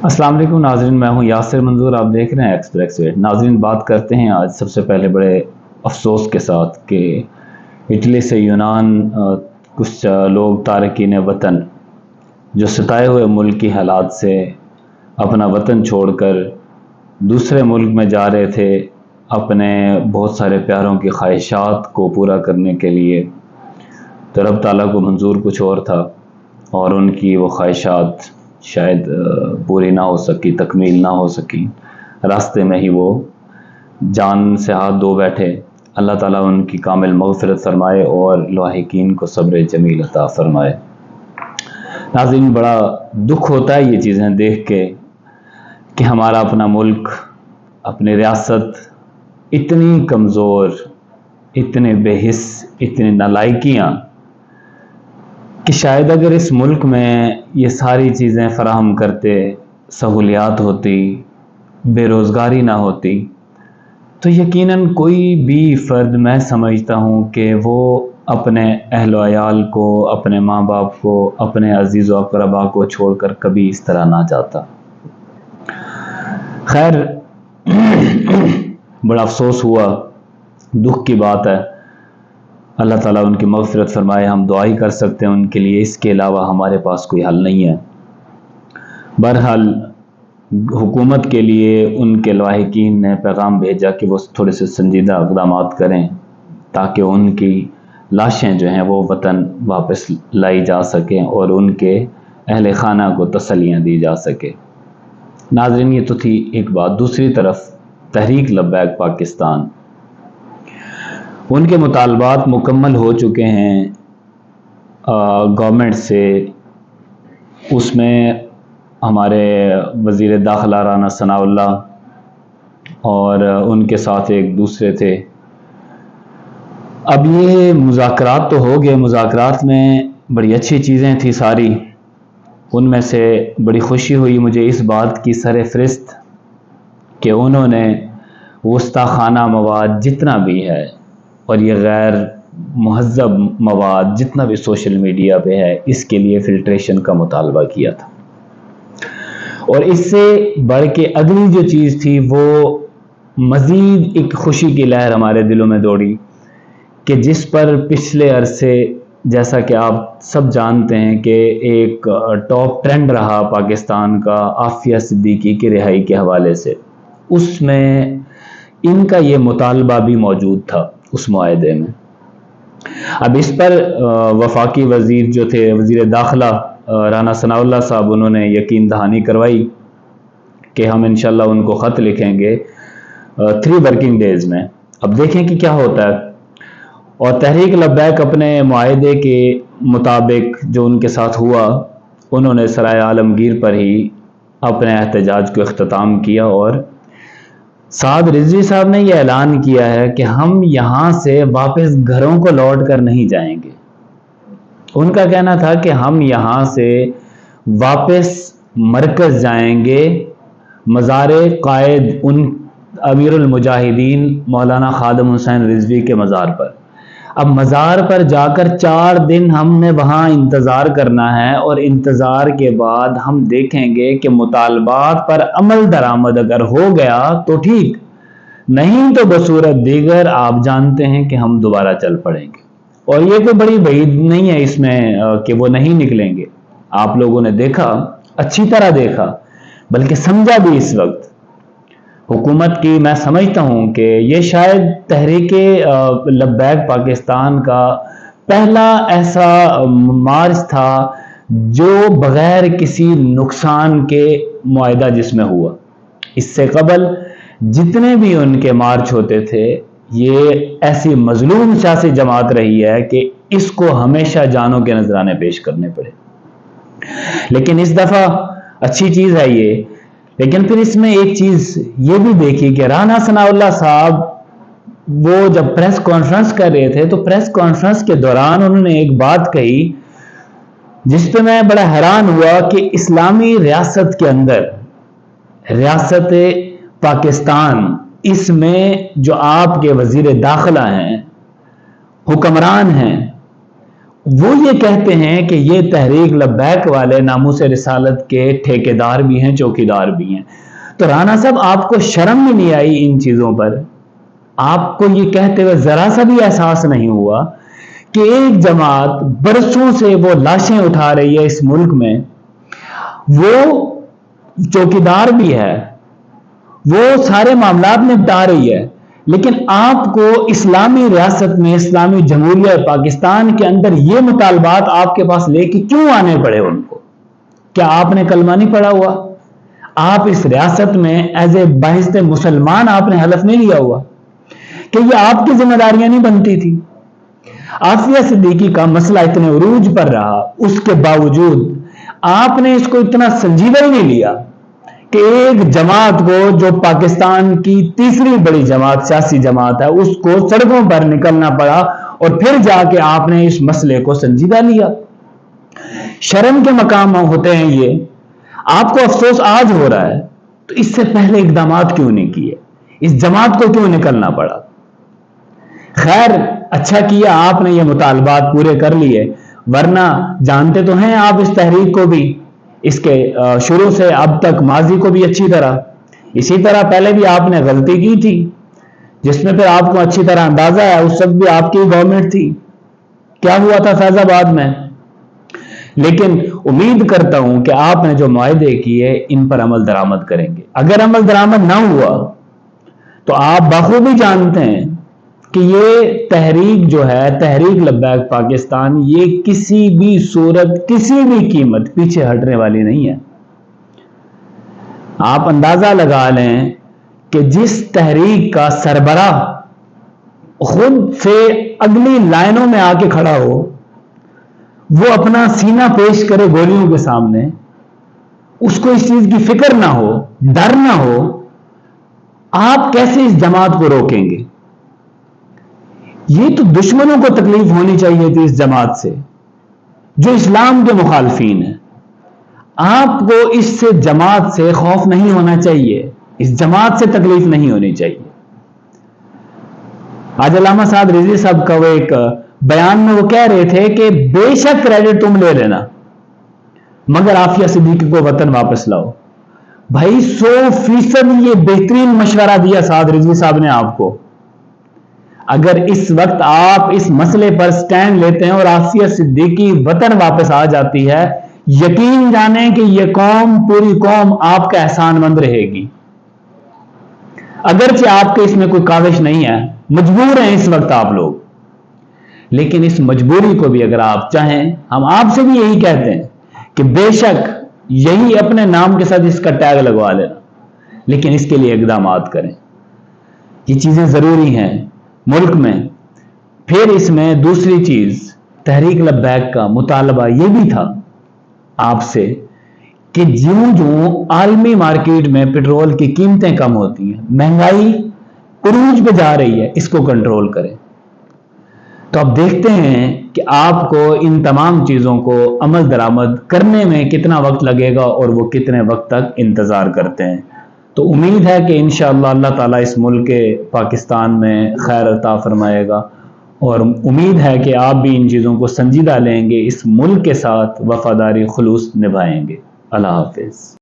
السلام علیکم ناظرین، میں ہوں یاسر منظور، آپ دیکھ رہے ہیں ایکسپریس وے۔ ناظرین، بات کرتے ہیں آج سب سے پہلے بڑے افسوس کے ساتھ کہ اٹلی سے یونان کچھ لوگ تارکین وطن جو ستائے ہوئے ملک کی حالات سے اپنا وطن چھوڑ کر دوسرے ملک میں جا رہے تھے اپنے بہت سارے پیاروں کی خواہشات کو پورا کرنے کے لیے، تو رب تعالیٰ کو منظور کچھ اور تھا اور ان کی وہ خواہشات شاید پوری نہ ہو سکی، تکمیل نہ ہو سکی۔ راستے میں ہی وہ جان سے ہاتھ دھو بیٹھے۔ اللہ تعالیٰ ان کی کامل مغفرت فرمائے اور لاحقین کو صبر جمیل عطا فرمائے۔ ناظرین، بڑا دکھ ہوتا ہے یہ چیزیں دیکھ کے کہ ہمارا اپنا ملک، اپنی ریاست اتنی کمزور، اتنے بے حس، اتنی نالائکیاں کہ شاید اگر اس ملک میں یہ ساری چیزیں فراہم کرتے، سہولیات ہوتی، بے روزگاری نہ ہوتی، تو یقیناً کوئی بھی فرد، میں سمجھتا ہوں کہ وہ اپنے اہل و عیال کو، اپنے ماں باپ کو، اپنے عزیز و اقربا کو چھوڑ کر کبھی اس طرح نہ جاتا۔ خیر، بڑا افسوس ہوا، دکھ کی بات ہے۔ اللہ تعالیٰ ان کی مغفرت فرمائے۔ ہم دعا ہی کر سکتے ہیں ان کے لیے، اس کے علاوہ ہمارے پاس کوئی حل نہیں ہے۔ بہرحال حکومت کے لیے ان کے لاحقین نے پیغام بھیجا کہ وہ تھوڑے سے سنجیدہ اقدامات کریں تاکہ ان کی لاشیں جو ہیں وہ وطن واپس لائی جا سکیں اور ان کے اہل خانہ کو تسلیاں دی جا سکے۔ ناظرین، یہ تو تھی ایک بات۔ دوسری طرف تحریک لبیک پاکستان، ان کے مطالبات مکمل ہو چکے ہیں گورنمنٹ سے۔ اس میں ہمارے وزیر داخلہ رانا ثناء اللہ اور ان کے ساتھ ایک دوسرے تھے۔ اب یہ مذاکرات تو ہو گئے، مذاکرات میں بڑی اچھی چیزیں تھیں ساری۔ ان میں سے بڑی خوشی ہوئی مجھے اس بات کی سر فہرست کہ انہوں نے گستاخانہ مواد جتنا بھی ہے اور یہ غیر مہذب مواد جتنا بھی سوشل میڈیا پہ ہے، اس کے لیے فلٹریشن کا مطالبہ کیا تھا۔ اور اس سے بڑھ کے اگلی جو چیز تھی وہ مزید ایک خوشی کی لہر ہمارے دلوں میں دوڑی کہ جس پر پچھلے عرصے، جیسا کہ آپ سب جانتے ہیں کہ ایک ٹاپ ٹرینڈ رہا پاکستان کا عافیہ صدیقی کی رہائی کے حوالے سے، اس میں ان کا یہ مطالبہ بھی موجود تھا اس معاہدے میں۔ اب اس پر وفاقی وزیر جو تھے، وزیر داخلہ رانا ثناء اللہ صاحب، انہوں نے یقین دہانی کروائی کہ ہم انشاءاللہ ان کو خط لکھیں گے 3 ورکنگ ڈیز میں۔ اب دیکھیں کہ کیا ہوتا ہے۔ اور تحریک لبیک اپنے معاہدے کے مطابق جو ان کے ساتھ ہوا، انہوں نے سرائے عالمگیر پر ہی اپنے احتجاج کو اختتام کیا اور سعد رضوی صاحب نے یہ اعلان کیا ہے کہ ہم یہاں سے واپس گھروں کو لوٹ کر نہیں جائیں گے۔ ان کا کہنا تھا کہ ہم یہاں سے واپس مرکز جائیں گے، مزار قائد ان امیر المجاہدین مولانا خادم حسین رضوی کے مزار پر۔ اب مزار پر جا کر 4 دن ہم نے وہاں انتظار کرنا ہے اور انتظار کے بعد ہم دیکھیں گے کہ مطالبات پر عمل درآمد اگر ہو گیا تو ٹھیک، نہیں تو بصورت دیگر آپ جانتے ہیں کہ ہم دوبارہ چل پڑیں گے۔ اور یہ کوئی بڑی بعید نہیں ہے اس میں کہ وہ نہیں نکلیں گے۔ آپ لوگوں نے دیکھا، اچھی طرح دیکھا، بلکہ سمجھا بھی اس وقت حکومت کی۔ میں سمجھتا ہوں کہ یہ شاید تحریک لبیک پاکستان کا پہلا ایسا مارچ تھا جو بغیر کسی نقصان کے معاہدہ جس میں ہوا۔ اس سے قبل جتنے بھی ان کے مارچ ہوتے تھے، یہ ایسی مظلوم سیاسی جماعت رہی ہے کہ اس کو ہمیشہ جانوں کے نذرانے پیش کرنے پڑے۔ لیکن اس دفعہ اچھی چیز ہے یہ۔ لیکن پھر اس میں ایک چیز یہ بھی دیکھی کہ رانا ثناء اللہ صاحب وہ جب پریس کانفرنس کر رہے تھے تو پریس کانفرنس کے دوران انہوں نے ایک بات کہی جس پہ میں بڑا حیران ہوا کہ اسلامی ریاست کے اندر، ریاست پاکستان، اس میں جو آپ کے وزیر داخلہ ہیں، حکمران ہیں، وہ یہ کہتے ہیں کہ یہ تحریک لبیک والے ناموس رسالت کے ٹھیکیدار بھی ہیں، چوکیدار بھی ہیں۔ تو رانا صاحب آپ کو شرم بھی نہیں آئی ان چیزوں پر؟ آپ کو یہ کہتے ہوئے ذرا سا بھی احساس نہیں ہوا کہ ایک جماعت برسوں سے وہ لاشیں اٹھا رہی ہے اس ملک میں، وہ چوکیدار بھی ہے، وہ سارے معاملات نپٹا رہی ہے، لیکن آپ کو اسلامی ریاست میں، اسلامی جمہوریہ پاکستان کے اندر یہ مطالبات آپ کے پاس لے کے کیوں آنے پڑے ان کو؟ کیا آپ نے کلمہ نہیں پڑھا ہوا؟ آپ اس ریاست میں ایز اے باعث مسلمان آپ نے حلف نہیں لیا ہوا کہ یہ آپ کی ذمہ داریاں نہیں بنتی تھی؟ عافیہ صدیقی کا مسئلہ اتنے عروج پر رہا، اس کے باوجود آپ نے اس کو اتنا سنجیدہ ہی نہیں لیا کہ ایک جماعت کو جو پاکستان کی تیسری بڑی جماعت، سیاسی جماعت ہے، اس کو سڑکوں پر نکلنا پڑا اور پھر جا کے آپ نے اس مسئلے کو سنجیدہ لیا۔ شرم کے مقام ہوتے ہیں یہ، آپ کو افسوس آج ہو رہا ہے، تو اس سے پہلے اقدامات کیوں نہیں کیے؟ اس جماعت کو کیوں نکلنا پڑا؟ خیر اچھا کیا آپ نے یہ مطالبات پورے کر لیے، ورنہ جانتے تو ہیں آپ اس تحریک کو بھی، اس کے شروع سے اب تک ماضی کو بھی اچھی طرح، اسی طرح پہلے بھی آپ نے غلطی کی تھی جس میں پھر آپ کو اچھی طرح اندازہ ہے، اس وقت بھی آپ کی گورنمنٹ تھی، کیا ہوا تھا فیض آباد میں۔ لیکن امید کرتا ہوں کہ آپ نے جو معاہدے کیے ان پر عمل درآمد کریں گے۔ اگر عمل درآمد نہ ہوا تو آپ بخوبی جانتے ہیں کہ یہ تحریک جو ہے، تحریک لبیک پاکستان، یہ کسی بھی صورت، کسی بھی قیمت پیچھے ہٹنے والی نہیں ہے۔ آپ اندازہ لگا لیں کہ جس تحریک کا سربراہ خود سے اگلی لائنوں میں آ کے کھڑا ہو، وہ اپنا سینہ پیش کرے گولیوں کے سامنے، اس کو اس چیز کی فکر نہ ہو، ڈر نہ ہو، آپ کیسے اس جماعت کو روکیں گے؟ یہ تو دشمنوں کو تکلیف ہونی چاہیے تھی اس جماعت سے، جو اسلام کے مخالفین ہیں۔ آپ کو اس سے جماعت سے خوف نہیں ہونا چاہیے، اس جماعت سے تکلیف نہیں ہونی چاہیے۔ آج علامہ صاحب رضوی صاحب کا وہ ایک بیان میں وہ کہہ رہے تھے کہ بے شک کریڈٹ تم لے لینا مگر عافیہ صدیقی کو وطن واپس لاؤ۔ بھائی 100% یہ بہترین مشورہ دیا سعد رضوی صاحب نے آپ کو۔ اگر اس وقت آپ اس مسئلے پر سٹینڈ لیتے ہیں اور عافیہ صدیقی وطن واپس آ جاتی ہے، یقین جانیں کہ یہ قوم، پوری قوم آپ کا احسان مند رہے گی۔ اگرچہ آپ کے اس میں کوئی کاوش نہیں ہے، مجبور ہیں اس وقت آپ لوگ، لیکن اس مجبوری کو بھی اگر آپ چاہیں، ہم آپ سے بھی یہی کہتے ہیں کہ بے شک یہی اپنے نام کے ساتھ اس کا ٹیگ لگوا لینا، لیکن اس کے لیے اقدامات کریں۔ یہ چیزیں ضروری ہیں ملک میں۔ پھر اس میں دوسری چیز، تحریک لبیک کا مطالبہ یہ بھی تھا آپ سے کہ جوں جوں عالمی مارکیٹ میں پیٹرول کی قیمتیں کم ہوتی ہیں، مہنگائی عروج پہ جا رہی ہے، اس کو کنٹرول کریں۔ تو اب دیکھتے ہیں کہ آپ کو ان تمام چیزوں کو عمل درآمد کرنے میں کتنا وقت لگے گا اور وہ کتنے وقت تک انتظار کرتے ہیں۔ تو امید ہے کہ انشاءاللہ اللہ تعالیٰ اس ملک پاکستان میں خیر عطا فرمائے گا، اور امید ہے کہ آپ بھی ان چیزوں کو سنجیدہ لیں گے، اس ملک کے ساتھ وفاداری خلوص نبھائیں گے۔ اللہ حافظ۔